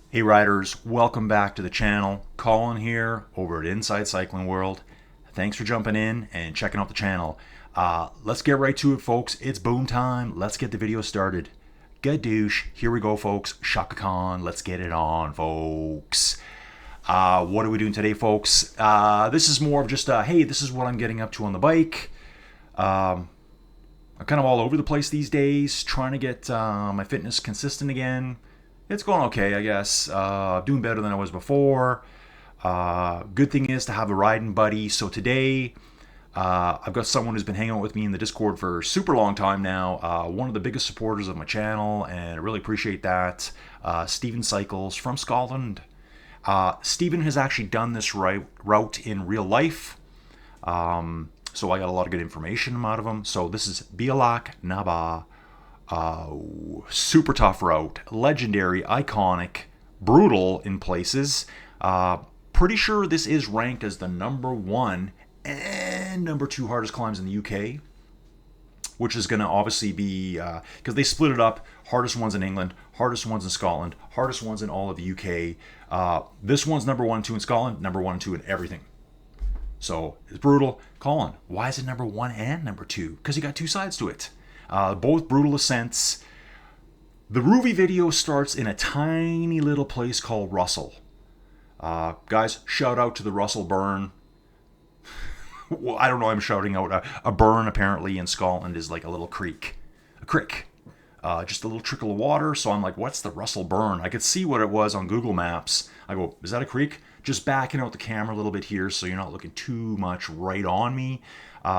Hey riders, welcome back to the channel. Colin here over at Inside Cycling World. Thanks for jumping in and checking out the channel. Let's get right to it, folks. It's boom time. Let's get the video started. Gadoosh. Here we go, folks. Shaka Khan. Let's get it on, folks. What are we doing today, folks? This is more of just, hey, this is what I'm getting up to on the bike. I'm kind of all over the place these days, trying to get my fitness consistent again. It's going okay, I guess. Doing better than I was before. Good thing is to have a riding buddy. So today, I've got someone who's been hanging out with me in the Discord for a super long time now. One of the biggest supporters of my channel, and I really appreciate that. Stephen Cycles from Scotland. Stephen has actually done this route in real life. So I got a lot of good information out of him. So this is Bealach Naba. Super tough route, legendary, iconic, brutal in places. Pretty sure this is ranked as the number 1 and number 2 hardest climbs in the UK, which is going to obviously be, because they split it up, hardest ones in England, hardest ones in Scotland, hardest ones in all of the UK. This one's number 1 and 2 in Scotland, number 1 and 2 in everything. So it's brutal. Colin, why is it number 1 and number 2? Because you got two sides to it. Both brutal ascents. The Rouvy video starts in a tiny little place called Russell. Guys, shout out to the Russell burn. Well, I don't know, I'm shouting out. A burn apparently in Scotland is like a little creek. A crick. Just a little trickle of water. So I'm like, what's the Russell burn? I could see what it was on Google Maps. I go, is that a creek? Just backing out the camera a little bit here so you're not looking too much right on me.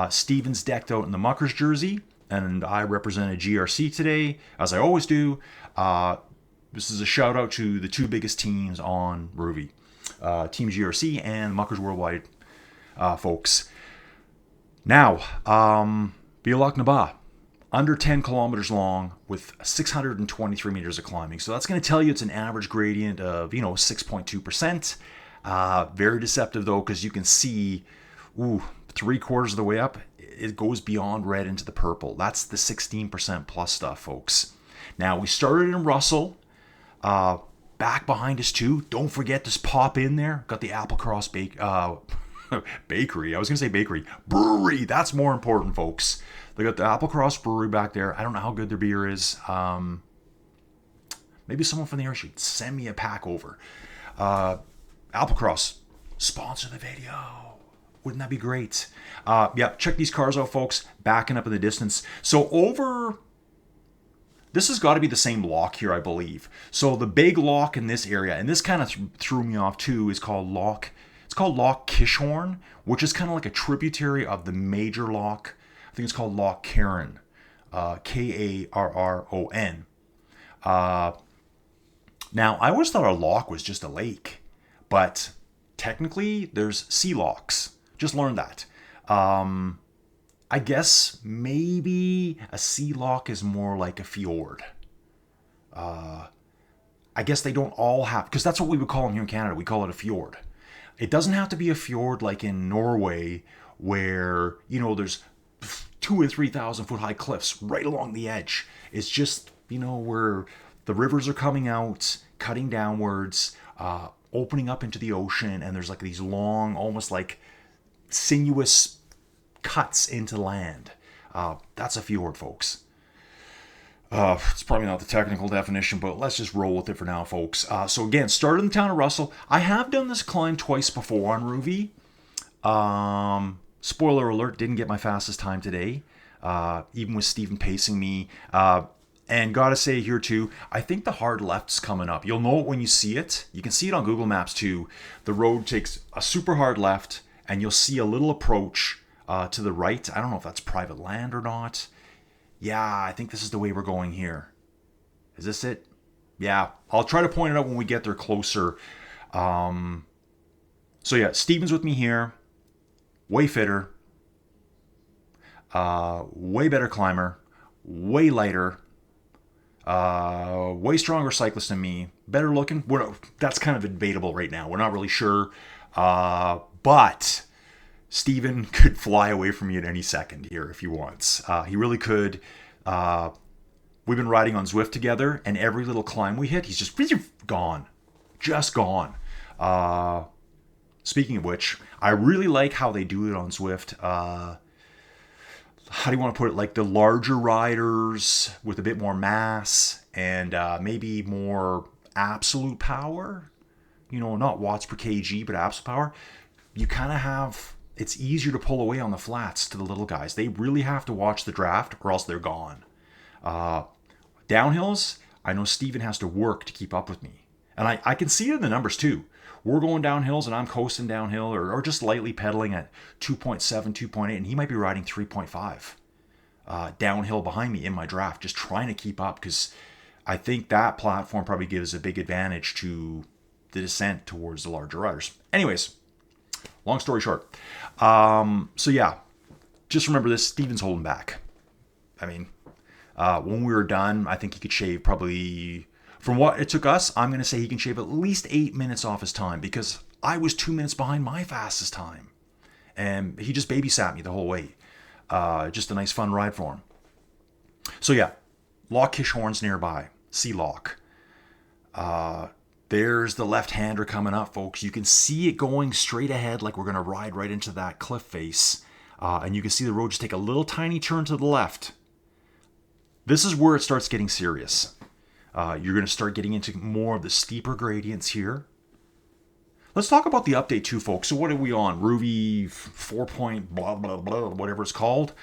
Steven's decked out in the Muckers jersey. And I represent a GRC today, as I always do. This is a shout out to the two biggest teams on Rouvy, Team GRC and Muckers Worldwide folks. Now, Bealach Naba, under 10 kilometers long with 623 meters of climbing. So that's going to tell you it's an average gradient of 6.2%. Very deceptive though, because you can see, 3/4 of the way up, it goes beyond red into the purple. That's the 16% plus stuff, folks. Now, we started in Russell. Back behind us, too. Don't forget to pop in there. Got the Applecross Bakery. I was going to say bakery. Brewery. That's more important, folks. They got the Applecross Brewery back there. I don't know how good their beer is. Maybe someone from the area should send me a pack over. Applecross, sponsor the video. Wouldn't that be great? Yeah, check these cars out, folks. Backing up in the distance. So this has got to be the same lock here, I believe. So the big lock in this area, and this kind of threw me off too, is called Loch. It's called Loch Kishorn, which is kind of like a tributary of the major lock. I think it's called Loch Carron, Karron. Now, I always thought a loch was just a lake, but technically there's sea locks. Just learned that. I guess maybe a sea loch is more like a fjord. I guess they don't all have, because that's what we would call them here in Canada. We call it a fjord. It doesn't have to be a fjord like in Norway where, there's 2,000 and 3,000 foot high cliffs right along the edge. It's just, where the rivers are coming out, cutting downwards, opening up into the ocean, and there's like these long, almost like sinuous cuts into land. That's a fjord, folks. It's probably not the technical definition, but let's just roll with it for now, folks. So again, started in the town of Russell. I have done this climb twice before on Rouvy. Spoiler alert, didn't get my fastest time today, even with Stephen pacing me. And gotta say here too, I think the hard left's coming up. You'll know it when you see it. You can see it on Google Maps too. The road takes a super hard left, and you'll see a little approach to the right. I don't know if that's private land or not. Yeah, I think this is the way we're going here. Is this it? Yeah, I'll try to point it out when we get there closer. So yeah, Steven's with me here. Way fitter. Way better climber. Way lighter. Way stronger cyclist than me. Better looking. That's kind of debatable right now. We're not really sure. But Steven could fly away from me at any second here if he wants. He really could. We've been riding on Zwift together, and every little climb we hit, he's just gone. just gone. Speaking of which, I really like how they do it on Zwift. How do you want to put it? Like the larger riders with a bit more mass and maybe more absolute power. You know, not watts per kg, but absolute power. You kind of have, it's easier to pull away on the flats to the little guys. They really have to watch the draft or else they're gone. Downhills, I know Steven has to work to keep up with me. And I can see it in the numbers too. We're going down hills and I'm coasting downhill or just lightly pedaling at 2.7, 2.8, and he might be riding 3.5 downhill behind me in my draft, just trying to keep up because I think that platform probably gives a big advantage to the descent towards the larger riders. Anyways, long story short. So yeah, just remember this, Steven's holding back. I mean, when we were done, I think he could shave probably... From what it took us, I'm going to say he can shave at least 8 minutes off his time because I was 2 minutes behind my fastest time. And he just babysat me the whole way. Just a nice fun ride for him. So yeah, Loch Kishhorn's nearby. See Loch. There's the left-hander coming up, folks. You can see it going straight ahead like we're going to ride right into that cliff face. And you can see the road just take a little tiny turn to the left. This is where it starts getting serious. You're going to start getting into more of the steeper gradients here. Let's talk about the update too, folks. So what are we on? Rouvy 4 point blah, blah, blah, whatever it's called.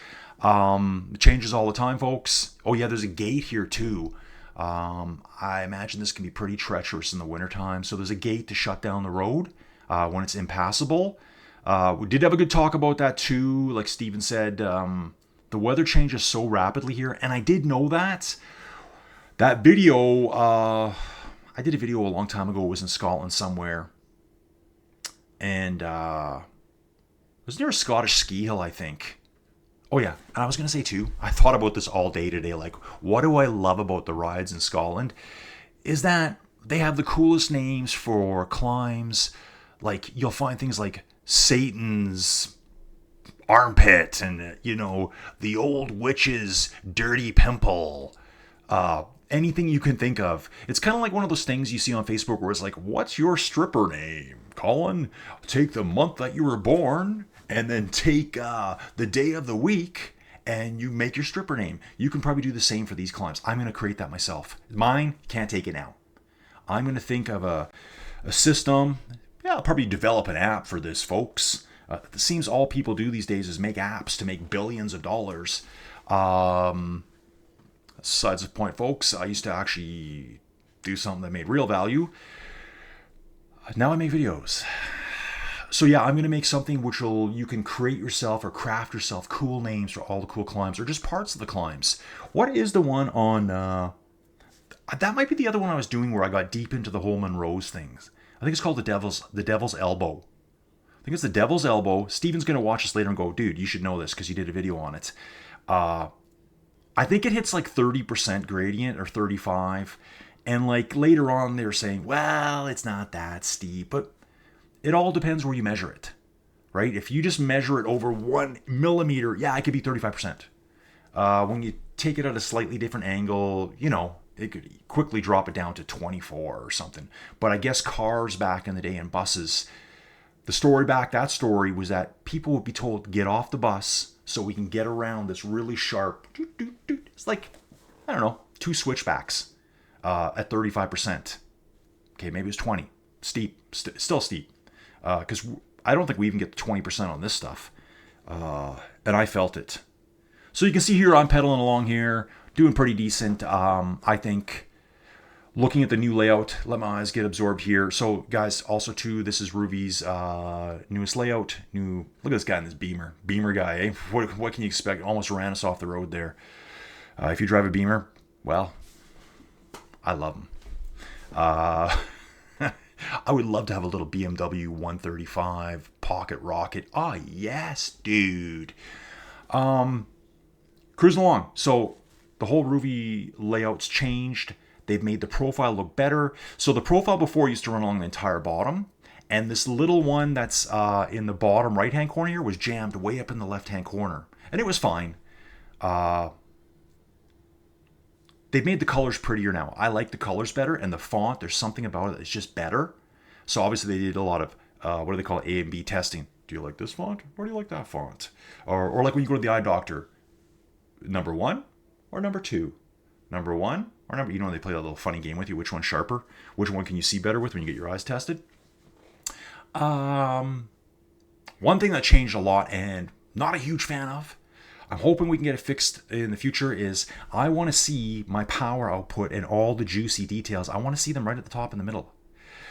It changes all the time, folks. Oh yeah, there's a gate here too. I imagine this can be pretty treacherous in the wintertime. So there's a gate to shut down the road when it's impassable. We did have a good talk about that too. Like Steven said, the weather changes so rapidly here. And I did know that. That video, I did a video a long time ago. It was in Scotland somewhere. And it was near a Scottish ski hill, I think. Oh yeah, and I was going to say too, I thought about this all day today. Like, what do I love about the rides in Scotland? Is that they have the coolest names for climbs. Like, you'll find things like Satan's armpit and, you know, the old witch's dirty pimple. Anything you can think of. It's kind of like one of those things you see on Facebook where it's like, what's your stripper name? Colin, take the month that you were born and then take the day of the week and you make your stripper name. You can probably do the same for these climbs. I'm going to create that myself. Mine, can't take it now. I'm going to think of a system. Yeah, I'll probably develop an app for this, folks. It seems all people do these days is make apps to make billions of dollars. Besides the point, folks, I used to actually do something that made real value. Now I make videos. So yeah, I'm going to make something which you can create yourself or craft yourself cool names for all the cool climbs or just parts of the climbs. What is the one on... that might be the other one I was doing where I got deep into the whole Monroe's things. I think it's called the Devil's Elbow. I think it's the Devil's Elbow. Steven's going to watch this later and go, dude, you should know this because you did a video on it. I think it hits like 30% gradient or 35. And like later on they're saying, well, it's not that steep, but it all depends where you measure it, right? If you just measure it over 1 millimeter, yeah, it could be 35%. When you take it at a slightly different angle, you know, it could quickly drop it down to 24 or something. But I guess cars back in the day and buses, the story back, that story was that people would be told to get off the bus so we can get around this really sharp, it's like, I don't know, 2 switchbacks at 35%. Okay, maybe it's 20. Steep, still steep. Because I don't think we even get to 20% on this stuff. And I felt it. So you can see here, I'm pedaling along here, doing pretty decent. I think looking at the new layout, let my eyes get absorbed here. So guys, also too, this is Rouvy's newest layout. Look at this guy in this Beamer. Beamer guy, eh? What can you expect? Almost ran us off the road there. If you drive a Beamer, well, I love them. I would love to have a little BMW 135 pocket rocket. Oh, yes, dude. Cruising along. So the whole Rouvy layout's changed. They've made the profile look better. So the profile before used to run along the entire bottom. And this little one that's in the bottom right-hand corner here was jammed way up in the left-hand corner. And it was fine. They they've made the colors prettier now. I like the colors better, and the font, there's something about it that's just better. So obviously they did a lot of, what do they call it, A and B testing. Do you like this font? Or do you like that font? Or like when you go to the eye doctor, number 1 or number 2? Number 1 or number, they play that little funny game with you. Which one's sharper? Which one can you see better with when you get your eyes tested? One thing that changed a lot and not a huge fan of, I'm hoping we can get it fixed in the future, is I want to see my power output and all the juicy details. I want to see them right at the top in the middle.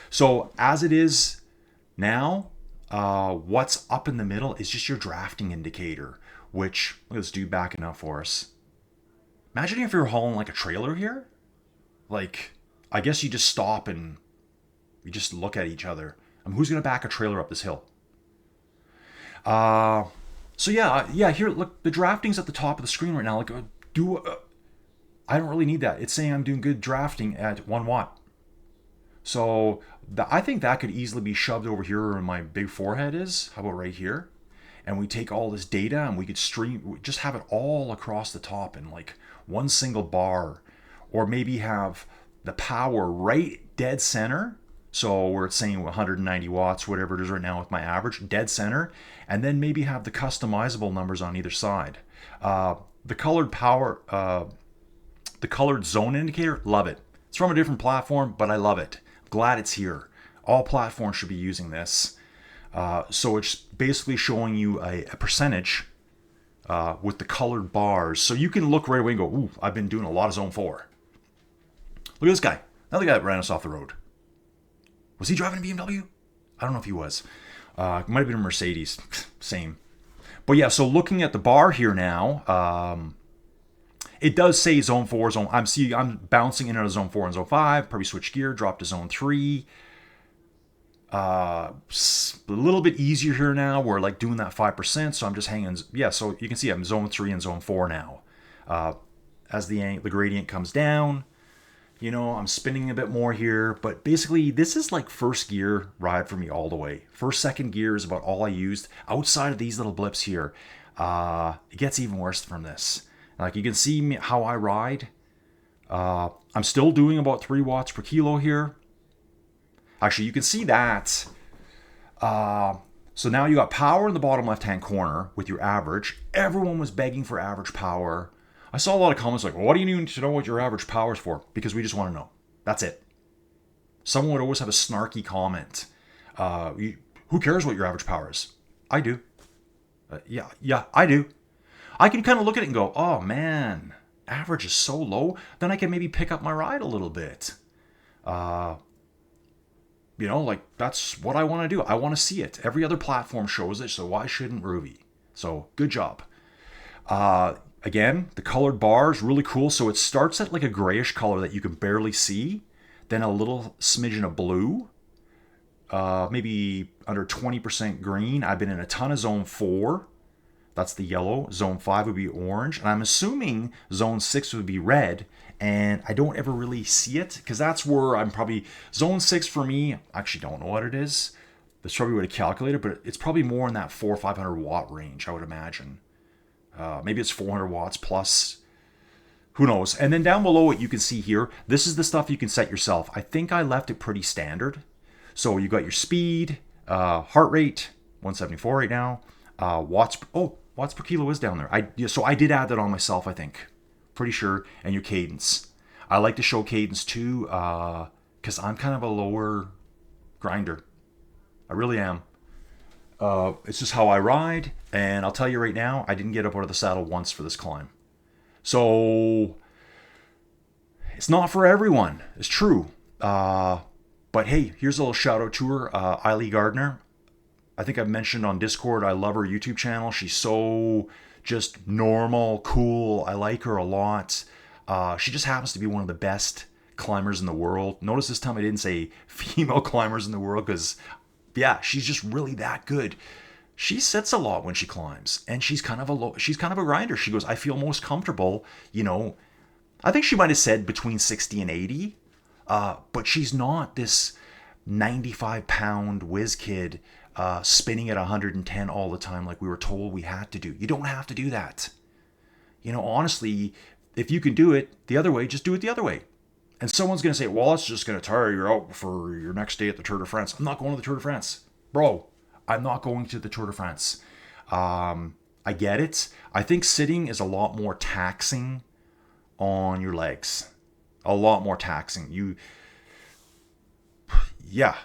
So as it is now, what's up in the middle is just your drafting indicator, which, look at this dude backing up for us. Imagine if you were hauling like a trailer here. Like, I guess you just stop and you just look at each other. Who's going to back a trailer up this hill? So yeah, here, look, the drafting's at the top of the screen right now. Like, I don't really need that. It's saying I'm doing good drafting at 1 watt. So I think that could easily be shoved over here where my big forehead is. How about right here? And we take all this data and we could just have it all across the top in like one single bar. Or maybe have the power right dead center. So where it's saying 190 watts, whatever it is right now with my average, dead center. And then maybe have the customizable numbers on either side. The colored power, the colored zone indicator, love it. It's from a different platform, but I love it. Glad it's here. All platforms should be using this. So it's basically showing you a percentage with the colored bars. So you can look right away and go, ooh, I've been doing a lot of zone 4. Look at this guy. Another guy that ran us off the road. Was he driving a BMW? I don't know if he was. It might have been a Mercedes. Same. But yeah, so looking at the bar here now, it does say zone 4, I'm bouncing in and out of zone 4 and zone 5. Probably switch gear, drop to zone 3. A little bit easier here now. We're like doing that 5%, so I'm just hanging. Yeah, so you can see I'm zone 3 and zone 4 now. As the gradient comes down, I'm spinning a bit more here, but basically this is like first gear ride for me all the way. First, second gear is about all I used. Outside of these little blips here, it gets even worse from this. Like you can see how I ride. I'm still doing about 3 watts per kilo here. Actually, you can see that. So now you got power in the bottom left-hand corner with your average. Everyone was begging for average power. I saw a lot of comments like, well, what do you need to know what your average power is for? Because we just want to know. That's it. Someone would always have a snarky comment. Who cares what your average power is? I do. Yeah, I do. I can kind of look at it and go, oh man, average is so low. Then I can maybe pick up my ride a little bit. Like that's what I want to do. I want to see it. Every other platform shows it, so why shouldn't Rouvy? So good job. Again, the colored bar is really cool. So it starts at like a grayish color that you can barely see. Then a little smidgen of blue. Maybe under 20% green. I've been in a ton of zone 4. That's the yellow. Zone 5 would be orange. And I'm assuming zone 6 would be red. And I don't ever really see it because that's where I'm probably... Zone 6 for me, I actually don't know what it is. That's probably what I calculated, but it's probably more in that 400 or 500 watt range, I would imagine. Maybe it's 400 watts plus. Who knows? And then down below it, you can see here, this is the stuff you can set yourself. I think I left it pretty standard. So you got your speed, heart rate, 174 right now. Watts per kilo is down there. So I did add that on myself, I think. Pretty sure. And your cadence. I like to show cadence too, because I'm kind of a lower grinder. I really am. It's just how I ride. And I'll tell you right now, I didn't get up out of the saddle once for this climb. So it's not for everyone. It's true. But hey, here's a little shout out to her, Eileen Gardner. I think I've mentioned on Discord, I love her YouTube channel. She's so just normal, cool. I like her a lot. She just happens to be one of the best climbers in the world. Notice this time I didn't say female climbers in the world because, yeah, she's just really that good. She sits a lot when she climbs, and she's kind of a grinder. She goes, I feel most comfortable, I think she might have said between 60 and 80, but she's not this 95-pound whiz kid spinning at 110 all the time like we were told we had to do. You don't have to do that. Honestly, if you can do it the other way, just do it the other way. And someone's going to say, well, it's just going to tire you out for your next day at the Tour de France. I'm not going to the Tour de France. Bro, I'm not going to the Tour de France. I get it. I think sitting is a lot more taxing on your legs. A lot more taxing. Yeah.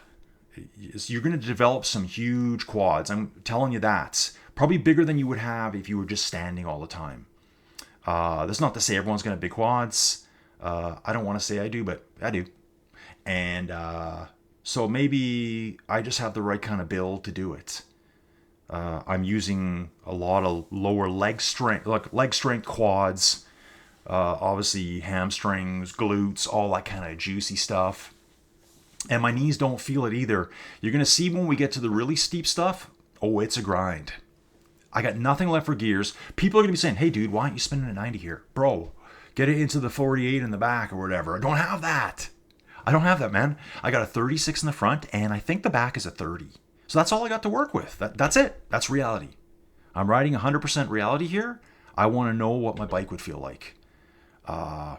You're going to develop some huge quads. I'm telling you that. Probably bigger than you would have if you were just standing all the time. That's not to say everyone's going to have big quads. I don't want to say I do, but I do. And so maybe I just have the right kind of build to do it. I'm using a lot of lower leg strength, like leg strength quads, obviously hamstrings, glutes, all that kind of juicy stuff. And my knees don't feel it either. You're going to see when we get to the really steep stuff, oh, it's a grind. I got nothing left for gears. People are going to be saying, hey, dude, why aren't you spinning a 90 here? Bro, get it into the 48 in the back or whatever. I don't have that. I don't have that, man. I got a 36 in the front, and I think the back is a 30. So that's all I got to work with. That's it. That's reality. I'm riding 100% reality here. I want to know what my bike would feel like. And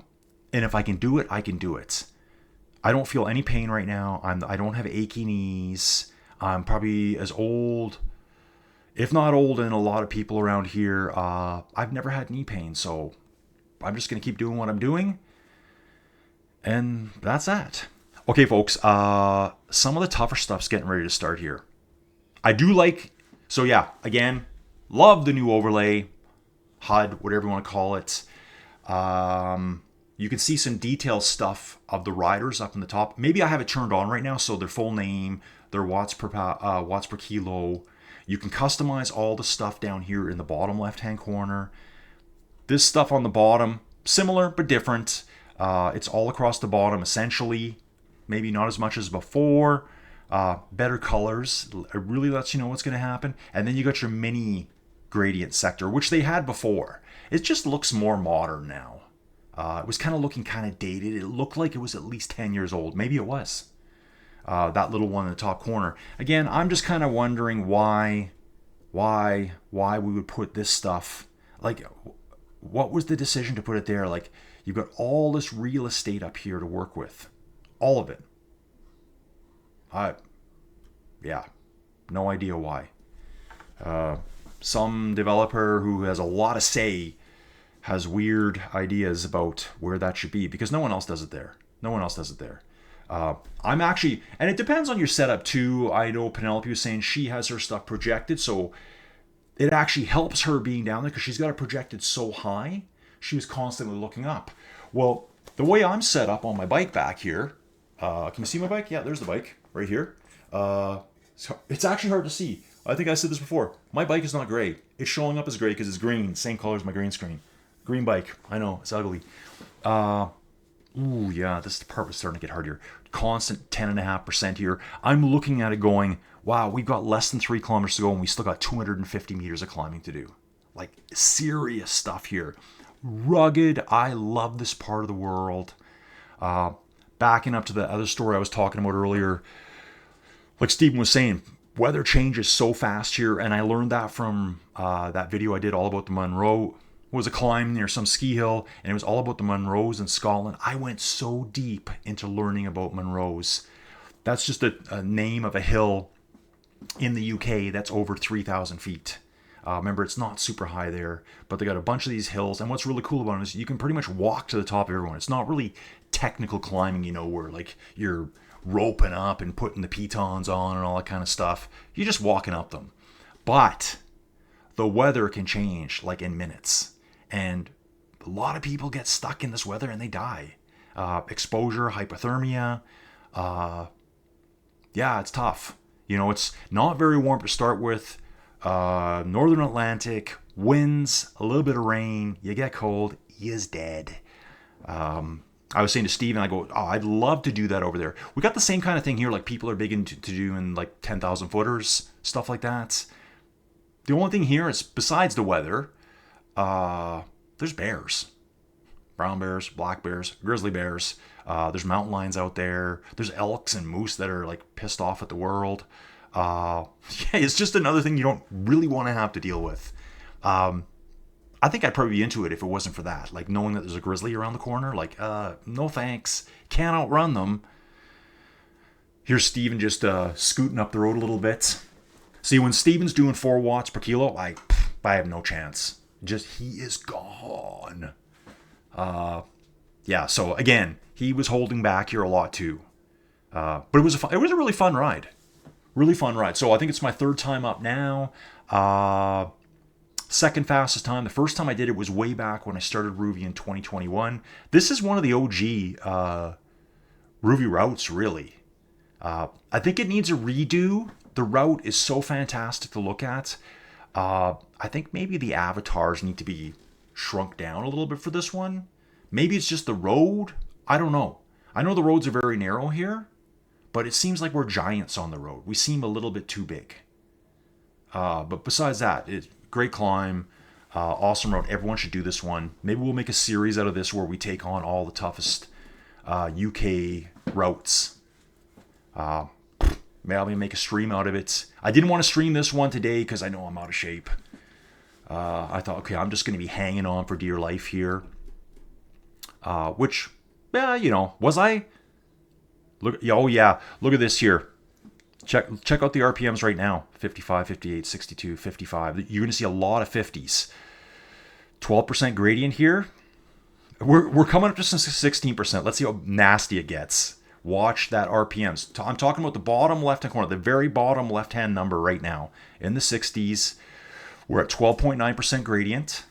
if I can do it, I can do it. I don't feel any pain right now. I don't have achy knees. I'm probably as old, if not old, than a lot of people around here. I've never had knee pain, so I'm just going to keep doing what I'm doing. And that's that. Okay, folks, some of the tougher stuff's getting ready to start here. I do like, so yeah, again, love the new overlay, HUD, whatever you want to call it. You can see some detailed stuff of the riders up in the top. Maybe I have it turned on right now, so their full name, their watts per kilo. You can customize all the stuff down here in the bottom left-hand corner. This stuff on the bottom, similar but different. It's all across the bottom, essentially. Maybe not as much as before. Better colors. It really lets you know what's going to happen. And then you got your mini gradient sector, which they had before. It just looks more modern now. It was kind of looking kind of dated. It looked like it was at least 10 years old. Maybe it was. That little one in the top corner. Again, I'm just kind of wondering why we would put this stuff. Like, what was the decision to put it there? Like, you've got all this real estate up here to work with. All of it. Yeah, no idea why. Some developer who has a lot of say has weird ideas about where that should be because no one else does it there. I'm actually, and it depends on your setup too. I know Penelope was saying she has her stuff projected, so it actually helps her being down there because she's got it projected so high. She was constantly looking up. Well, the way I'm set up on my bike back here, can you see my bike? Yeah, there's the bike right here. So it's actually hard to see. I think I said this before. My bike is not gray. It's showing up as gray because it's green, same color as my green screen. Green bike. I know, it's ugly. Ooh, yeah, this part was starting to get hard here. Constant 10.5% here. I'm looking at it going, wow, we've got less than 3 kilometers to go and we still got 250 meters of climbing to do. Like, serious stuff here. Rugged. I love this part of the world. Backing up to the other story I was talking about earlier, like Stephen was saying, weather changes so fast here, and I learned that from that video I did all about the Munro. It was a climb near some ski hill, and it was all about the Munros in Scotland. I went so deep into learning about Munros. That's just a name of a hill in the UK that's over 3,000 feet. Remember, it's not super high there, but they got a bunch of these hills, and what's really cool about them is you can pretty much walk to the top of everyone. It's not really technical climbing, where like you're roping up and putting the pitons on and all that kind of stuff. You're just walking up them. But the weather can change like in minutes. And a lot of people get stuck in this weather and they die. Exposure, hypothermia. Yeah, it's tough. It's not very warm to start with. Northern Atlantic, winds, a little bit of rain. You get cold, you's dead. I was saying to Steven, I go, oh, I'd love to do that over there. We got the same kind of thing here, like people are big into doing like 10,000 footers, stuff like that. The only thing here is, besides the weather, there's bears. Brown bears, black bears, grizzly bears. There's mountain lions out there. There's elks and moose that are like pissed off at the world. Yeah, it's just another thing you don't really want to have to deal with. I think I'd probably be into it if it wasn't for that. Like knowing that there's a grizzly around the corner. Like, no thanks. Can't outrun them. Here's Steven just scooting up the road a little bit. See, when Steven's doing 4 watts per kilo, I have no chance. Just, he is gone. Yeah, so again, he was holding back here a lot too. But it was a really fun ride. Really fun ride. So I think it's my 3rd time up now. Second fastest time. The first time I did it was way back when I started Rouvy in 2021. This is one of the OG Rouvy routes, really. I think it needs a redo. The route is so fantastic to look at. I think maybe the avatars need to be shrunk down a little bit for this one. Maybe it's just the road. I don't know. I know the roads are very narrow here, but it seems like we're giants on the road. We seem a little bit too big. But besides that, it's great climb. Awesome road. Everyone should do this one. Maybe we'll make a series out of this where we take on all the toughest UK routes. Maybe I'll make a stream out of it. I didn't want to stream this one today because I know I'm out of shape. I thought, okay, I'm just going to be hanging on for dear life here. Which, yeah, you know, was I? Look, oh yeah, look at this here. Check out the RPMs right now. 55, 58, 62, 55. You're going to see a lot of 50s. 12% gradient here. We're coming up to 16%. Let's see how nasty it gets. Watch that RPMs. I'm talking about the bottom left-hand corner, the very bottom left-hand number right now. In the 60s, we're at 12.9% gradient,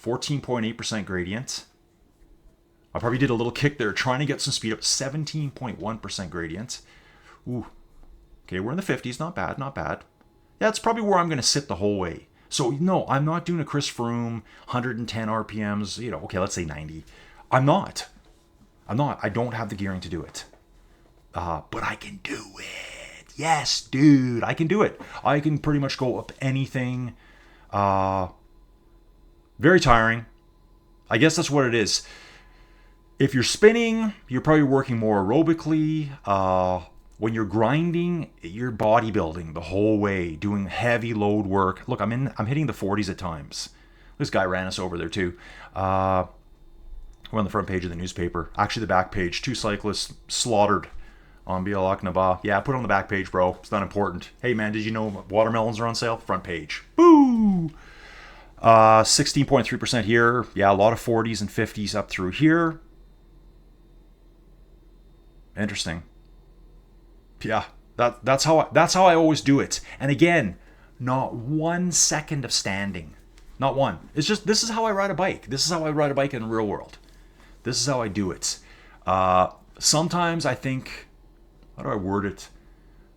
14.8% gradient. I probably did a little kick there trying to get some speed up. 17.1% gradient. Ooh. Okay, we're in the 50s. Not bad, not bad. Yeah, that's probably where I'm going to sit the whole way. So, no, I'm not doing a Chris Froome, 110 RPMs, you know, okay, let's say 90. I'm not. I don't have the gearing to do it. But I can do it. Yes, dude, I can do it. I can pretty much go up anything. Very tiring. I guess that's what it is. If you're spinning, you're probably working more aerobically. When you're grinding, you're bodybuilding the whole way, doing heavy load work. Look, I'm hitting the 40s at times. This guy ran us over there too. We're on the front page of the newspaper. Actually, the back page. 2 cyclists slaughtered on Bealach. Yeah, put it on the back page, bro. It's not important. Hey, man, did you know watermelons are on sale? Front page. Boo! 16.3% here. Yeah, a lot of 40s and 50s up through here. Interesting. Yeah, that's how I always do it. And again, not 1 second of standing. Not one. It's just, this is how I ride a bike. This is how I ride a bike in the real world. This is how I do it. Sometimes I think, how do I word it?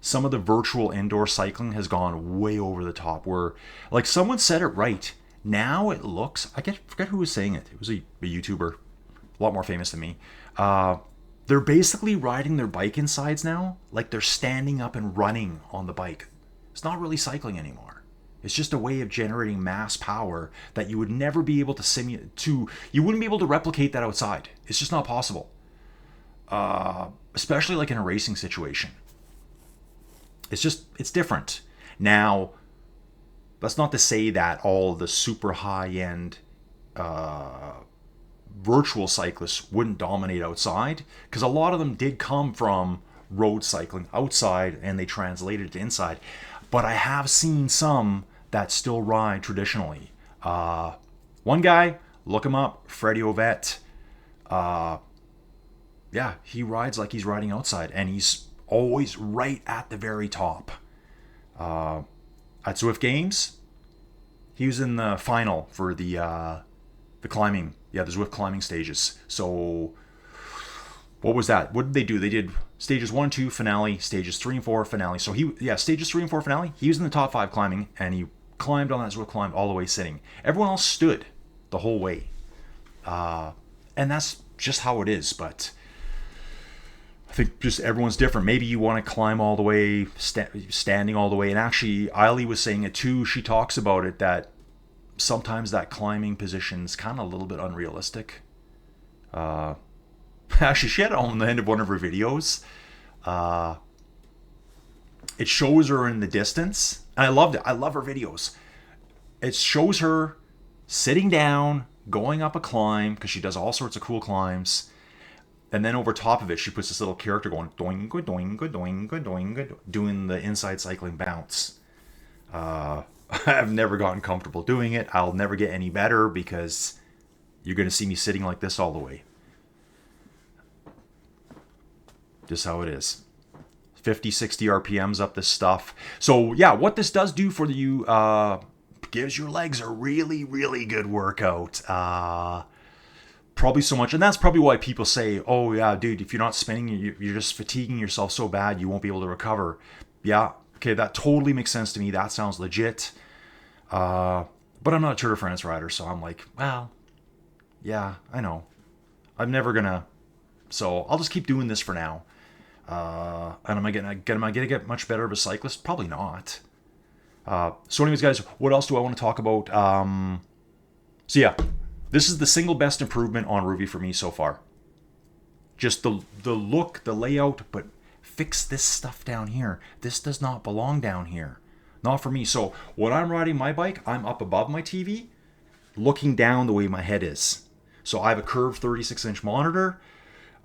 Some of the virtual indoor cycling has gone way over the top where, like, someone said it right. Now it looks, forget who was saying it. It was a YouTuber, a lot more famous than me. They're basically riding their bike insides now, like they're standing up and running on the bike. It's not really cycling anymore. It's just a way of generating mass power that you would never be able to simulate. You wouldn't be able to replicate that outside. It's just not possible. Especially like in a racing situation. It's different. Now, that's not to say that all the super high-end virtual cyclists wouldn't dominate outside, because a lot of them did come from road cycling outside and they translated it to inside. But I have seen some that still ride traditionally. One guy, look him up, Freddie Ovett. Yeah, he rides like he's riding outside, and he's always right at the very top. At Zwift Games, he was in the final for the climbing. Yeah, the Zwift climbing stages. So, what was that? What did they do? They did stages 1 and 2 finale, stages 3 and 4 finale. So stages 3 and 4 finale, he was in the top 5 climbing, and he climbed on that Zwift climb all the way sitting. Everyone else stood the whole way. And that's just how it is, but I think just everyone's different. Maybe you want to climb all the way, standing all the way. And actually, Eiley was saying it too. She talks about it, that sometimes that climbing position's kind of a little bit unrealistic. Actually, she had it on the end of one of her videos. It shows her in the distance. And I loved it. I love her videos. It shows her sitting down, going up a climb, because she does all sorts of cool climbs. And then over top of it, she puts this little character going doing, doing, doing, doing, doing the inside cycling bounce. I've never gotten comfortable doing it. I'll never get any better because you're going to see me sitting like this all the way. Just how it is. 50, 60 RPMs up this stuff. So yeah, what this does do for you, gives your legs a really, really good workout. Probably so much, and that's probably why people say, oh yeah, dude, if you're not spinning, you're just fatiguing yourself so bad you won't be able to recover. Yeah, okay, that totally makes sense to me. That sounds legit. But I'm not a Tour de France rider, so I'm like, well, yeah, I know. I'm never gonna, so I'll just keep doing this for now. And am I gonna get much better of a cyclist? Probably not. So anyways, guys, what else do I want to talk about? So yeah, this is the single best improvement on Rouvy for me so far. Just the look, the layout, but fix this stuff down here. This does not belong down here. Not for me. So when I'm riding my bike, I'm up above my TV, looking down the way my head is. So I have a curved 36-inch monitor.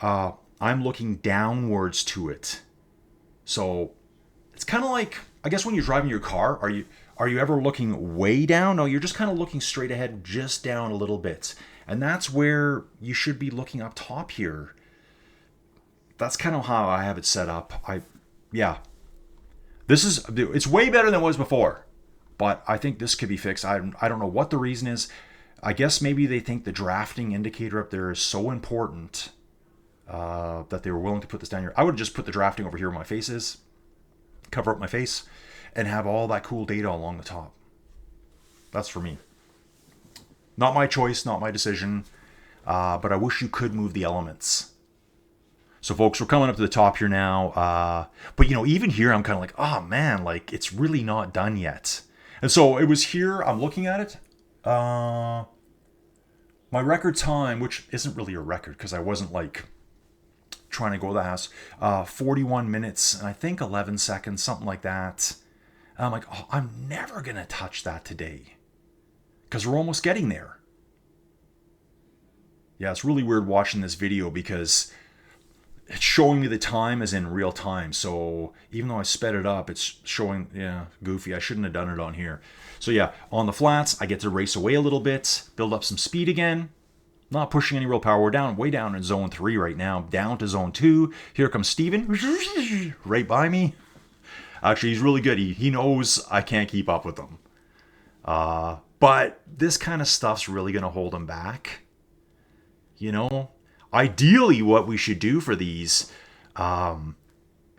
I'm looking downwards to it. So it's kind of like, I guess when you're driving your car, are you ever looking way down? No, you're just kind of looking straight ahead, just down a little bit. And that's where you should be looking up top here. That's kind of how I have it set up. It's way better than it was before. But I think this could be fixed. I don't know what the reason is. I guess maybe they think the drafting indicator up there is so important that they were willing to put this down here. I would have just put the drafting over here where my face is, cover up my face, and have all that cool data along the top. That's for me. Not my choice, not my decision, but I wish you could move the elements. So folks, we're coming up to the top here now, but even here I'm kind of like, oh man, like it's really not done yet. And so it was here, I'm looking at it, my record time, which isn't really a record because I wasn't like trying to go that fast, 41 minutes and I think 11 seconds, something like that. And I'm like, oh, I'm never gonna touch that today because we're almost getting there. Yeah, it's really weird watching this video because it's showing me the time as in real time. So even though I sped it up, it's showing, yeah, goofy. I shouldn't have done it on here. So yeah, on the flats, I get to race away a little bit, build up some speed again. Not pushing any real power. We're down, way down in zone 3 right now, down to zone 2. Here comes Steven, right by me. Actually, he's really good. He knows I can't keep up with him. But this kind of stuff's really going to hold him back. Ideally what we should do for these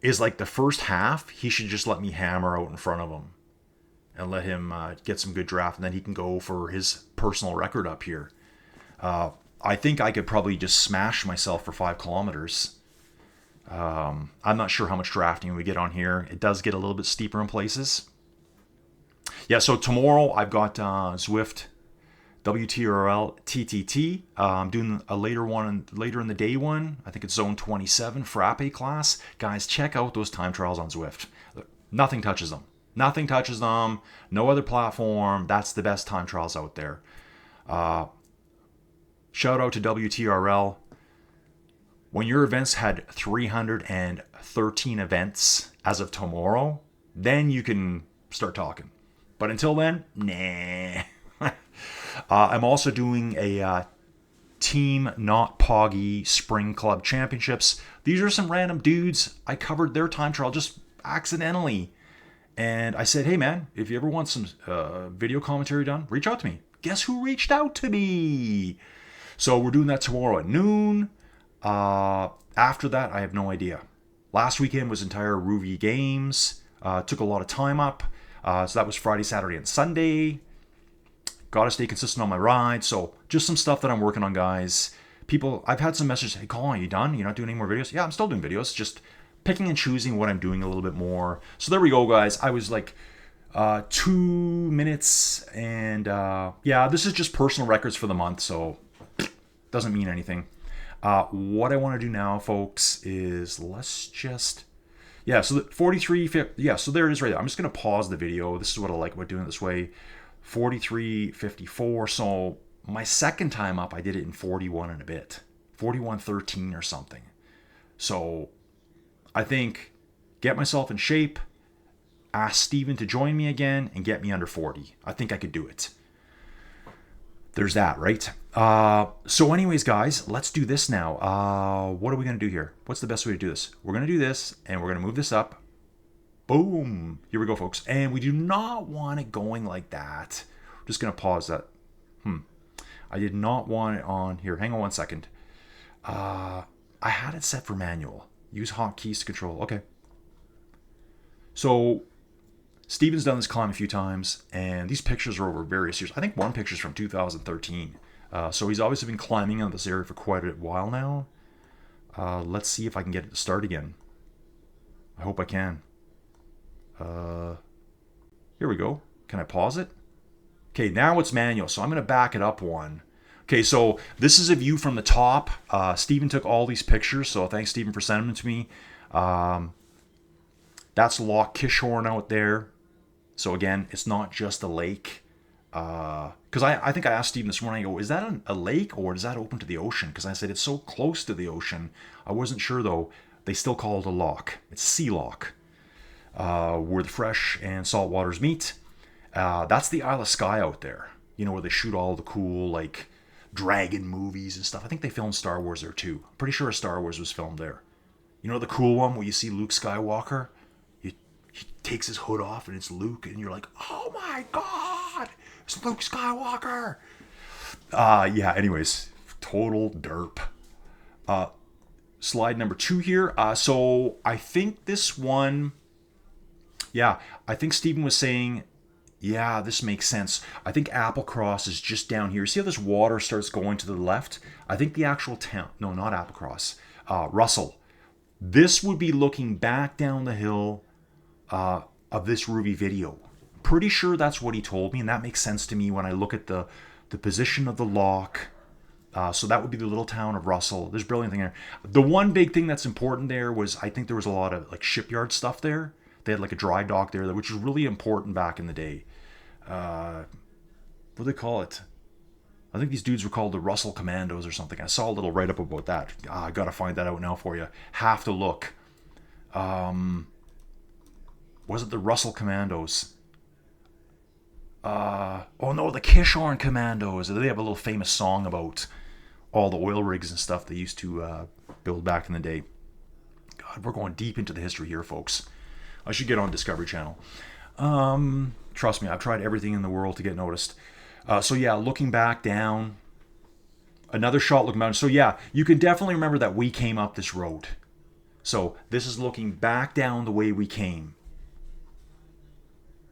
is like the first half, he should just let me hammer out in front of him and let him get some good draft, and then he can go for his personal record up here. I think I could probably just smash myself for 5 kilometers. I'm not sure how much drafting we get on here. It does get a little bit steeper in places. Yeah, so tomorrow I've got Zwift WTRL TTT. I'm doing a later in the day one. I think it's zone 27 Frappe class. Guys, check out those time trials on Zwift. Nothing touches them. Nothing touches them. No other platform. That's the best time trials out there. Shout out to WTRL. When your events had 313 events as of tomorrow, then you can start talking. But until then, nah. I'm also doing a Team Not Poggy Spring Club Championships. These are some random dudes. I covered their time trial just accidentally. And I said, hey man, if you ever want some video commentary done, reach out to me. Guess who reached out to me? So we're doing that tomorrow at noon. After that, I have no idea. Last weekend was entire Rouvy Games. Took a lot of time up. So that was Friday, Saturday, and Sunday. Got to stay consistent on my ride. So just some stuff that I'm working on, guys. People, I've had some messages, hey, Colin, are you done? You're not doing any more videos? Yeah, I'm still doing videos. Just picking and choosing what I'm doing a little bit more. So there we go, guys. I was like 2 minutes. And yeah, this is just personal records for the month. So doesn't mean anything. What I want to do now, folks, is let's just... Yeah, so the 43... Yeah, so there it is right there. I'm just going to pause the video. This is what I like about doing it this way. 43:54. So my second time up, I did it in 41 and a bit, 41:13 or something. So I think get myself in shape, ask Steven to join me again, and get me under 40. I think I could do it. There's that, right? So anyways, guys, let's do this now. What are we going to do here? What's the best way to do this? We're going to do this, and we're going to move this up. Boom. Here we go, folks. And we do not want it going like that. I'm just going to pause that. I did not want it on here. Hang on one second. I had it set for manual. Use hotkeys to control. Okay. So Steven's done this climb a few times, and these pictures are over various years. I think one picture's from 2013. So he's obviously been climbing on this area for quite a while now. Let's see if I can get it to start again. I hope I can. Here we go. Can I pause it? Okay, now it's manual, so I'm going to back it up one. Okay, so this is a view from the top. Steven took all these pictures, so thanks, Steven, for sending them to me. That's Loch Kishorn out there. So again, it's not just a lake. Because I think I asked Steven this morning, I go, is that a lake or is that open to the ocean? Because I said it's so close to the ocean. I wasn't sure, though. They still call it a loch. It's Sea Loch. Where the fresh and salt waters meet. That's the Isle of Skye out there. You know, where they shoot all the cool, like, dragon movies and stuff. I think they filmed Star Wars there, too. I'm pretty sure Star Wars was filmed there. You know the cool one where you see Luke Skywalker? He takes his hood off and it's Luke, and you're like, oh my God, it's Luke Skywalker. Yeah, anyways, total derp. Slide number 2 here. So I think this one, yeah, I think Steven was saying, yeah, this makes sense. I think Applecross is just down here. See how this water starts going to the left? I think the actual town, no, not Applecross, Russell. This would be looking back down the hill of this Rouvy video. Pretty sure that's what he told me, and that makes sense to me when I look at the position of the loch. So that would be the little town of Russell. There's a brilliant thing there. The one big thing that's important there was I think there was a lot of like shipyard stuff there. They had like a dry dock there, which was really important back in the day. What do they call it? I think these dudes were called the Russell Commandos or something. I saw a little write-up about that. I gotta find that out now for you. Have to look. Was it the Russell Commandos? Oh no, the Kishorn Commandos. They have a little famous song about all the oil rigs and stuff they used to build back in the day. God, we're going deep into the history here, folks. I should get on Discovery Channel. Trust me, I've tried everything in the world to get noticed. So yeah, looking back down, another shot looking down. So yeah, you can definitely remember that we came up this road. So this is looking back down the way we came.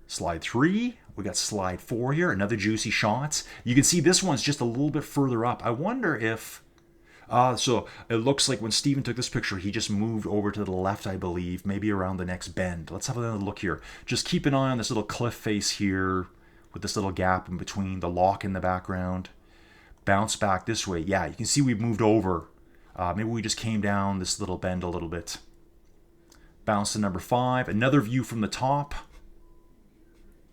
Slide 3, we got slide 4 here, another juicy shots. You can see this one's just a little bit further up. I wonder if, so it looks like when Steven took this picture, he just moved over to the left, I believe, maybe around the next bend. Let's have another look here. Just keep an eye on this little cliff face here with this little gap in between, the loch in the background. Bounce back this way. Yeah, you can see we've moved over. Maybe we just came down this little bend a little bit. Bounce to number 5. Another view from the top,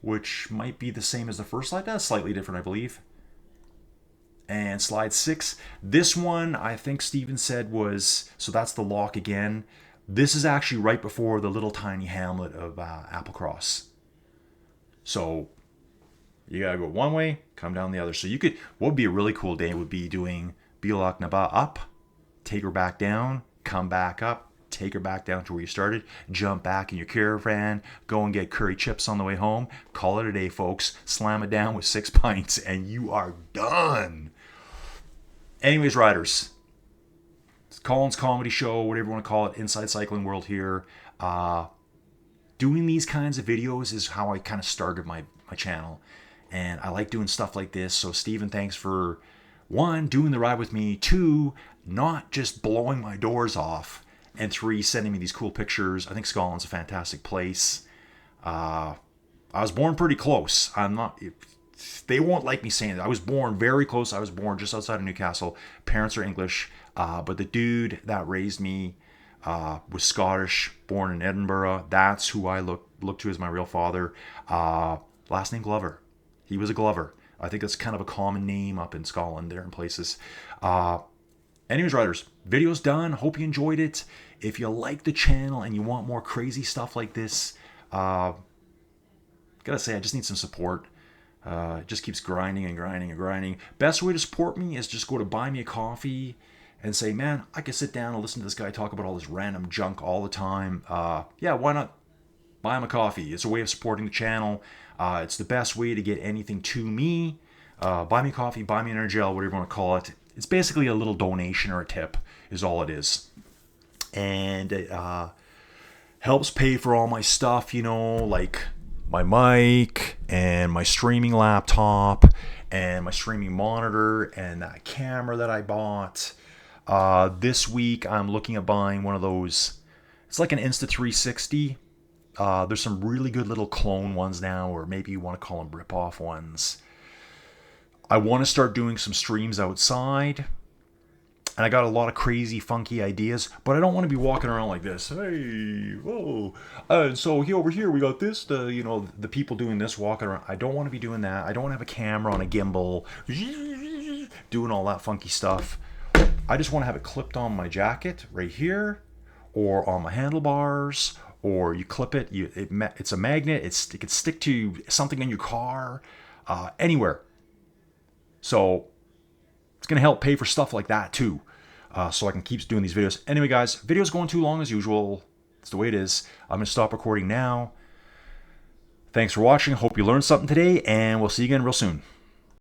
which might be the same as the first slide. That's slightly different, I believe. And slide 6. This one, I think Steven said was, so that's the loch again. This is actually right before the little tiny hamlet of Applecross. So you gotta go one way, come down the other. So you could, what would be a really cool day would be doing Bealach Naba up, take her back down, come back up, take her back down to where you started, jump back in your caravan, go and get curry chips on the way home, call it a day, folks, slam it down with 6 pints, and you are done. Anyways, riders, it's Colin's comedy show, whatever you want to call it, Inside Cycling World here. Doing these kinds of videos is how I kind of started my channel, and I like doing stuff like this. So Steven, thanks for 1, doing the ride with me, 2, not just blowing my doors off, and 3, sending me these cool pictures. I think Scotland's a fantastic place. I was born pretty close. They won't like me saying that. I was born very close. I was born just outside of Newcastle. Parents are English. But the dude that raised me was Scottish, born in Edinburgh. That's who I look to as my real father. Last name Glover. He was a glover. I think that's kind of a common name up in Scotland there in places. Anyways, riders, video's done. Hope you enjoyed it. If you like the channel and you want more crazy stuff like this, gotta say, I just need some support. It just keeps grinding and grinding and grinding. Best way to support me is just go to Buy Me a Coffee and say, man, I can sit down and listen to this guy talk about all this random junk all the time. Yeah, why not buy him a coffee? It's a way of supporting the channel. It's the best way to get anything to me. Buy me a coffee, buy me an energy gel, whatever you want to call it. It's basically a little donation or a tip is all it is. And it helps pay for all my stuff, you know, like my mic and my streaming laptop and my streaming monitor and that camera that I bought. This week I'm looking at buying one of those. It's like an Insta360. There's some really good little clone ones now, or maybe you want to call them rip-off ones. I want to start doing some streams outside. And I got a lot of crazy, funky ideas, but I don't want to be walking around like this. Hey, whoa. And so over here, we got this, the people doing this, walking around. I don't want to be doing that. I don't want to have a camera on a gimbal, doing all that funky stuff. I just want to have it clipped on my jacket right here, or on my handlebars, or you clip it. It's a magnet. It can stick to something in your car, anywhere. So it's going to help pay for stuff like that too, so I can keep doing these videos. Anyway, guys, video's going too long as usual. It's the way it is. I'm going to stop recording now. Thanks for watching. Hope you learned something today, and we'll see you again real soon.